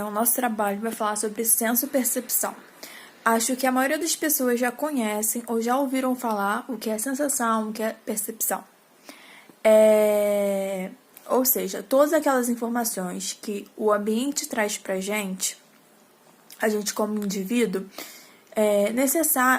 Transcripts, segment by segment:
O nosso trabalho vai falar sobre senso-percepção. Acho que a maioria das pessoas já conhecem ou já ouviram falar o que é sensação, o que é percepção. Ou seja, todas aquelas informações que o ambiente traz pra gente, a gente como indivíduo,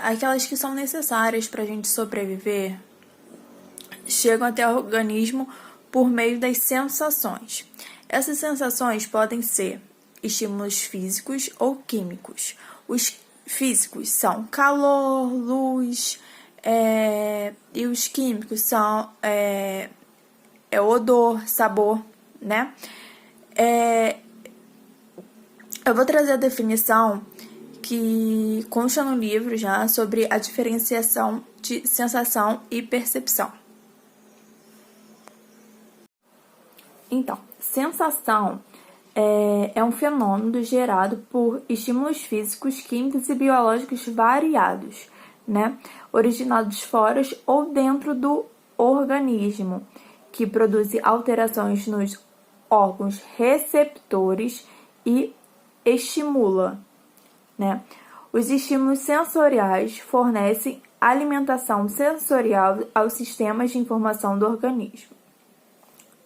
aquelas que são necessárias pra gente sobreviver, chegam até o organismo por meio das sensações. Essas sensações podem ser estímulos físicos ou químicos. Os físicos são calor, luz, e os químicos são odor, sabor, né? Eu vou trazer a definição que consta no livro já sobre a diferenciação de sensação e percepção. Então, sensação é um fenômeno gerado por estímulos físicos, químicos e biológicos variados, né? Originados fora ou dentro do organismo, que produzem alterações nos órgãos receptores e estimula, né? Os estímulos sensoriais fornecem alimentação sensorial aos sistemas de informação do organismo.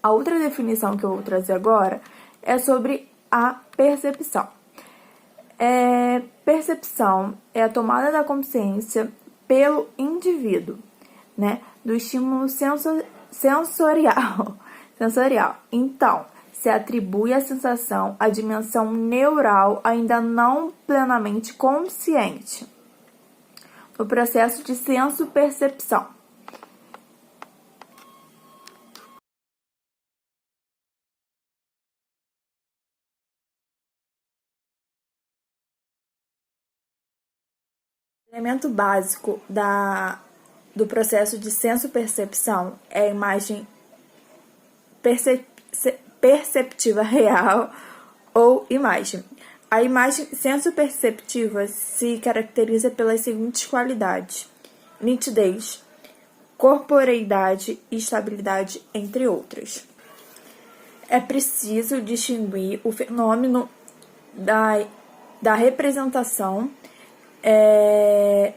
A outra definição que eu vou trazer agora é sobre a percepção. Percepção é a tomada da consciência pelo indivíduo, né, do estímulo sensorial. Então, se atribui à sensação a dimensão neural ainda não plenamente consciente no processo de senso-percepção. O elemento básico do processo de senso-percepção é a imagem perceptiva real ou imagem. A imagem senso-perceptiva se caracteriza pelas seguintes qualidades: nitidez, corporeidade e estabilidade, entre outras. É preciso distinguir o fenômeno da representação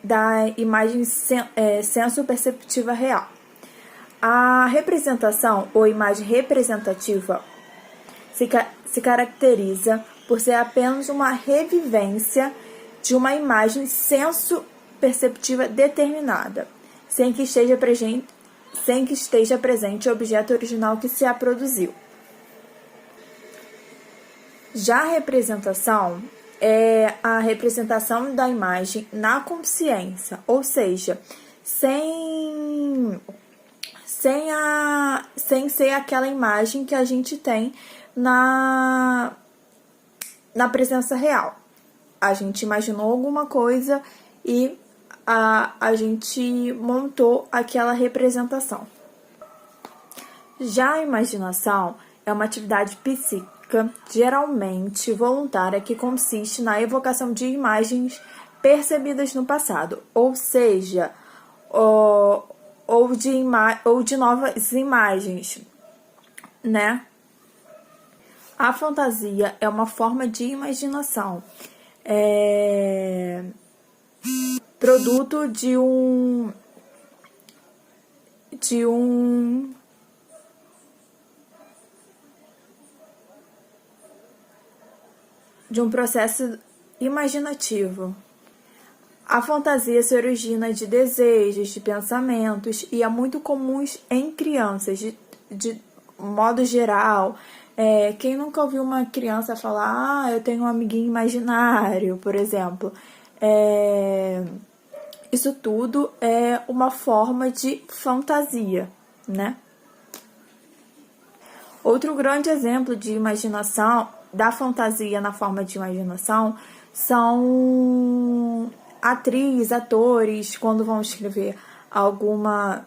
da imagem senso-perceptiva real. A representação ou imagem representativa se caracteriza por ser apenas uma revivência de uma imagem senso-perceptiva determinada, sem que esteja presente o objeto original que se a produziu. Já a representação é a representação da imagem na consciência, ou seja, sem ser aquela imagem que a gente tem na presença real. A gente imaginou alguma coisa e a gente montou aquela representação. Já a imaginação é uma atividade psíquica, geralmente voluntária, que consiste na evocação de imagens percebidas no passado, ou seja, ou de novas imagens, né? A fantasia é uma forma de imaginação, produto de um processo imaginativo. A fantasia se origina de desejos, de pensamentos e é muito comum em crianças, de modo geral. Quem nunca ouviu uma criança falar, eu tenho um amiguinho imaginário, por exemplo. Isso tudo é uma forma de fantasia, né? Outro grande exemplo de imaginação, da fantasia na forma de imaginação, são atores, quando vão escrever alguma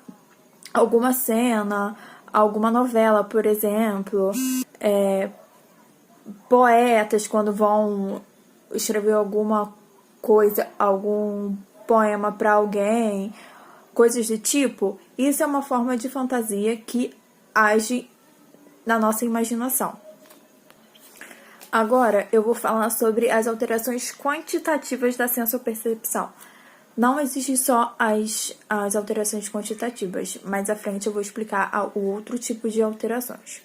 cena, alguma novela, por exemplo, poetas, quando vão escrever alguma coisa, algum poema para alguém, coisas do tipo. Isso é uma forma de fantasia que age na nossa imaginação. Agora eu vou falar sobre as alterações quantitativas da sensopercepção. Não existe só as alterações quantitativas, mais à frente eu vou explicar o outro tipo de alterações.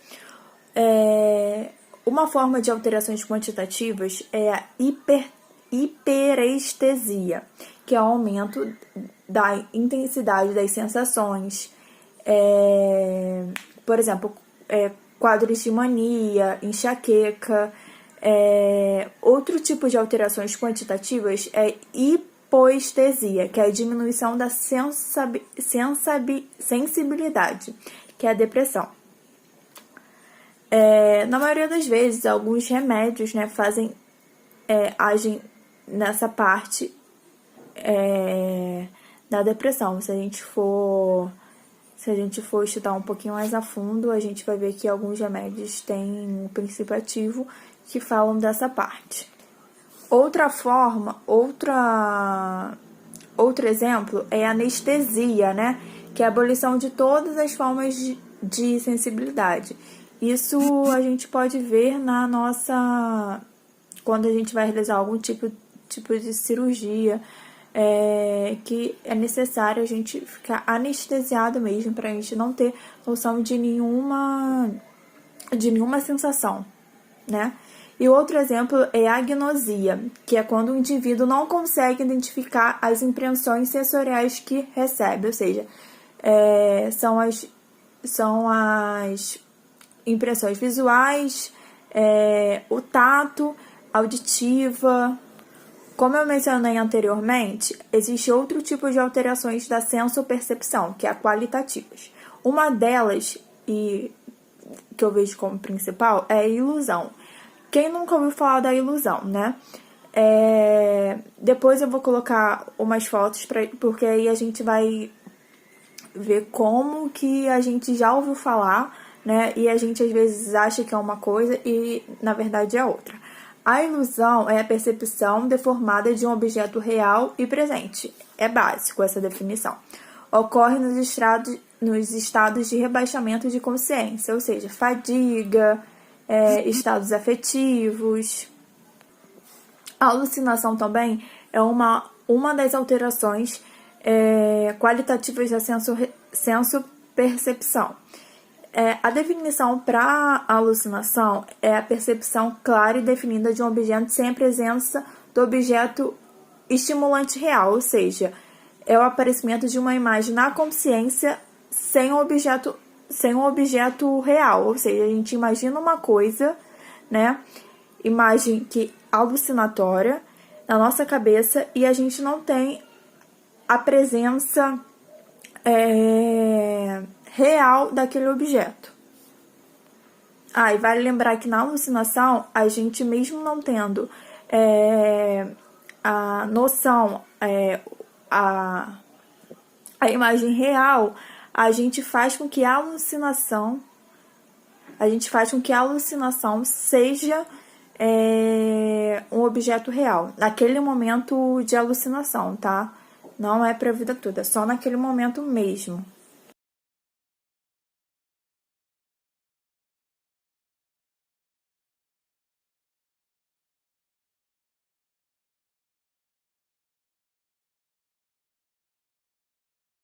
Uma forma de alterações quantitativas é a hiperestesia, que é o aumento da intensidade das sensações, por exemplo, quadros de mania, enxaqueca. Outro tipo de alterações quantitativas é hipoestesia, que é a diminuição da sensibilidade, que é a depressão. Na maioria das vezes, alguns remédios, né, agem nessa parte da depressão. Se a gente for estudar um pouquinho mais a fundo, a gente vai ver que alguns remédios têm um princípio ativo que falam dessa parte. Outro exemplo é a anestesia, né? Que é a abolição de todas as formas de sensibilidade. Isso a gente pode ver quando a gente vai realizar algum tipo de cirurgia, que é necessário a gente ficar anestesiado mesmo, para a gente não ter noção de nenhuma sensação, né? E outro exemplo é a agnosia, que é quando o indivíduo não consegue identificar as impressões sensoriais que recebe, ou seja, são as impressões visuais, o tato, auditiva. Como eu mencionei anteriormente, existe outro tipo de alterações da sensopercepção, que é a qualitativas. Uma delas, e que eu vejo como principal, é a ilusão. Quem nunca ouviu falar da ilusão, né? Depois eu vou colocar umas fotos, porque aí a gente vai ver como que a gente já ouviu falar, né? E a gente às vezes acha que é uma coisa e na verdade é outra. A ilusão é a percepção deformada de um objeto real e presente. É básico essa definição. Ocorre nos estados de rebaixamento de consciência, ou seja, fadiga, estados afetivos. A alucinação também é uma das alterações qualitativas da sensopercepção. A definição para a alucinação é a percepção clara e definida de um objeto sem a presença do objeto estimulante real, ou seja, é o aparecimento de uma imagem na consciência sem um objeto real, ou seja, a gente imagina uma coisa, né, imagem que alucinatória na nossa cabeça e a gente não tem a presença real daquele objeto. E vale lembrar que na alucinação, a gente mesmo não tendo a noção, a imagem real, a gente faz com que a alucinação seja um objeto real, naquele momento de alucinação, tá? Não é para a vida toda, é só naquele momento mesmo.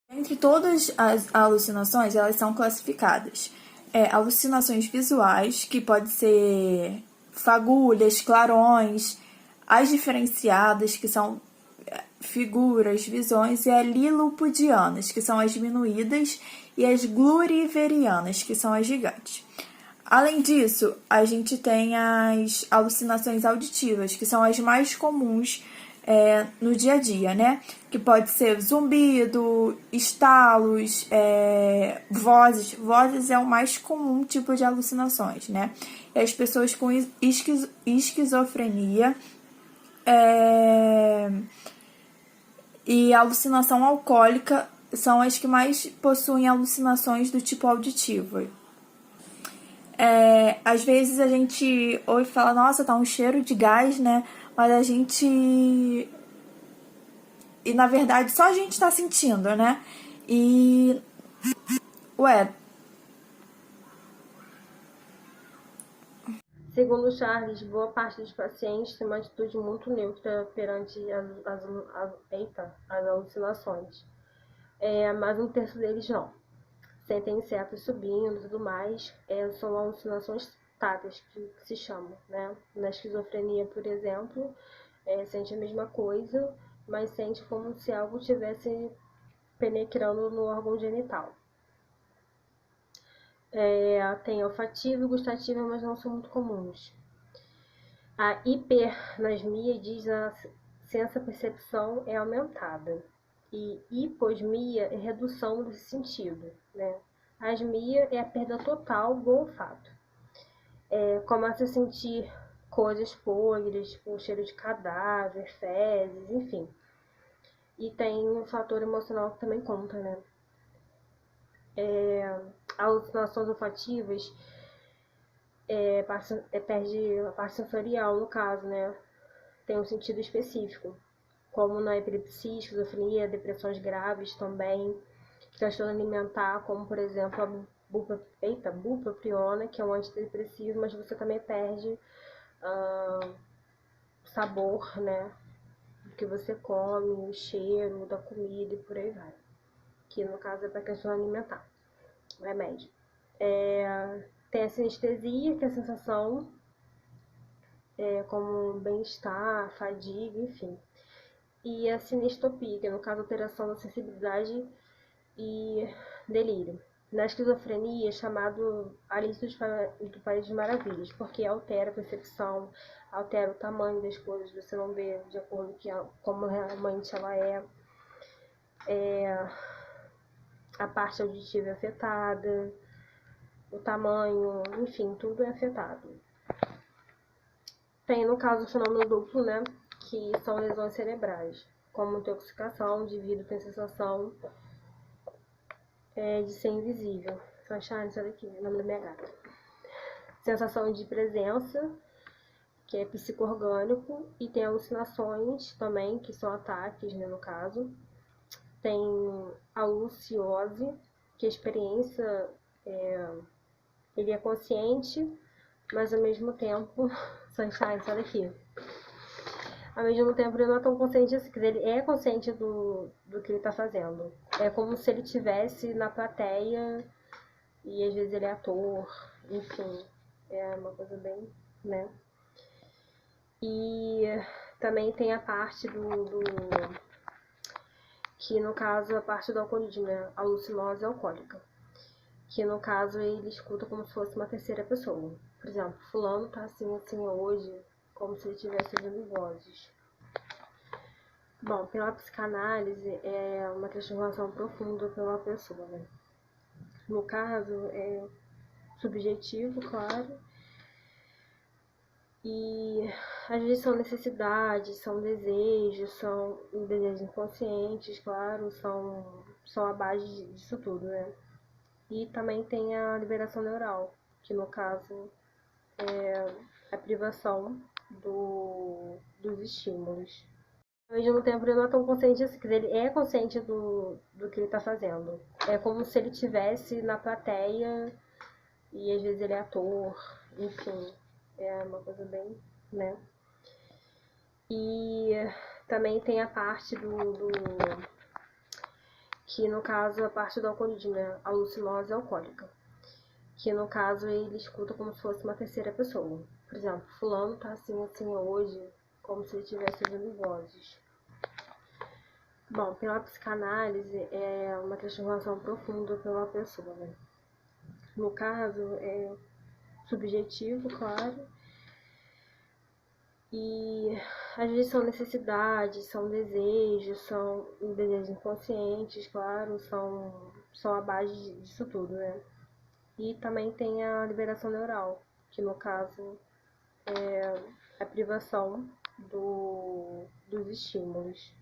Entre todas as alucinações, elas são classificadas. Alucinações visuais, que pode ser fagulhas, clarões, as diferenciadas, que são figuras, visões, e as lilipudianas, que são as diminuídas, e as gluriverianas, que são as gigantes. Além disso, a gente tem as alucinações auditivas, que são as mais comuns no dia a dia, né? Que pode ser zumbido, estalos, vozes. Vozes é o mais comum tipo de alucinações, né? E as pessoas com esquizofrenia e alucinação alcoólica são as que mais possuem alucinações do tipo auditivo. Às vezes a gente ouve e fala, nossa, tá um cheiro de gás, né? Mas a gente... E na verdade só a gente tá sentindo, né? E... Segundo Charles, boa parte dos pacientes tem uma atitude muito neutra perante as alucinações, mas um terço deles não. Sentem insetos subindo e tudo mais, são alucinações táteis, que se chamam, né? Na esquizofrenia, por exemplo, sente a mesma coisa, mas sente como se algo estivesse penetrando no órgão genital. Tem olfativa e gustativa, mas não são muito comuns. A hipernasmia diz a sensa-percepção é aumentada. E hiposmia é redução desse sentido, né? A asmia é a perda total do olfato. Começa a sentir coisas podres, tipo cheiro de cadáver, fezes, enfim. E tem um fator emocional que também conta, né? Alucinações olfativas perde a parte sensorial, no caso, né? Tem um sentido específico, como na epilepsia, esquizofrenia, depressões graves também, transtorno alimentar, como por exemplo a bupropiona, que é um antidepressivo, mas você também perde sabor, né? Do que você come, o cheiro da comida e por aí vai. Que no caso é para transtorno alimentar, remédio. Tem a sinestesia, que é a sensação como bem-estar, fadiga, enfim. E a sinestopia, que no caso alteração da sensibilidade e delírio. Na esquizofrenia é chamado Alice do País das Maravilhas, porque altera a percepção, altera o tamanho das coisas, você não vê de acordo com como realmente ela é. A parte auditiva é afetada, o tamanho, enfim, tudo é afetado. Tem, no caso, o fenômeno duplo, né, que são lesões cerebrais, como intoxicação, o indivíduo tem sensação de ser invisível. Sunshine, sai daqui, o nome da minha gata. Sensação de presença, que é psico-orgânico, e tem alucinações também, que são ataques, né, no caso. Tem a aluciose, que a experiência ele é consciente, mas ao mesmo tempo, Sunshine, sai daqui. Ao mesmo tempo ele não é tão consciente assim, ele é consciente do que ele está fazendo. É como se ele estivesse na plateia e às vezes ele é ator, enfim, é uma coisa bem, né? E também tem a parte que no caso a parte do alcoolismo, né? A alucinose alcoólica, que no caso ele escuta como se fosse uma terceira pessoa. Por exemplo, fulano tá assim hoje, como se ele estivesse ouvindo vozes. Bom, pela psicanálise é uma transformação profunda pela pessoa, né? No caso, é subjetivo, claro, e às vezes são necessidades, são desejos inconscientes, claro, são a base disso tudo, né? E também tem a liberação neural, que no caso é a privação dos estímulos. Ao mesmo tempo ele não é tão consciente assim, ele é consciente do que ele está fazendo. É como se ele estivesse na plateia e às vezes ele é ator, enfim, é uma coisa bem, né? E também tem a parte que no caso a parte do alcoolismo, né? A alucinose alcoólica, que no caso ele escuta como se fosse uma terceira pessoa. Por exemplo, fulano tá assim hoje, como se ele estivesse ouvindo vozes. Bom, pela psicanálise é uma transformação profunda pela pessoa, né? No caso é subjetivo, claro, e às vezes são necessidades, são desejos inconscientes, claro, são a base disso tudo, né? E também tem a liberação neural, que no caso é a privação dos estímulos.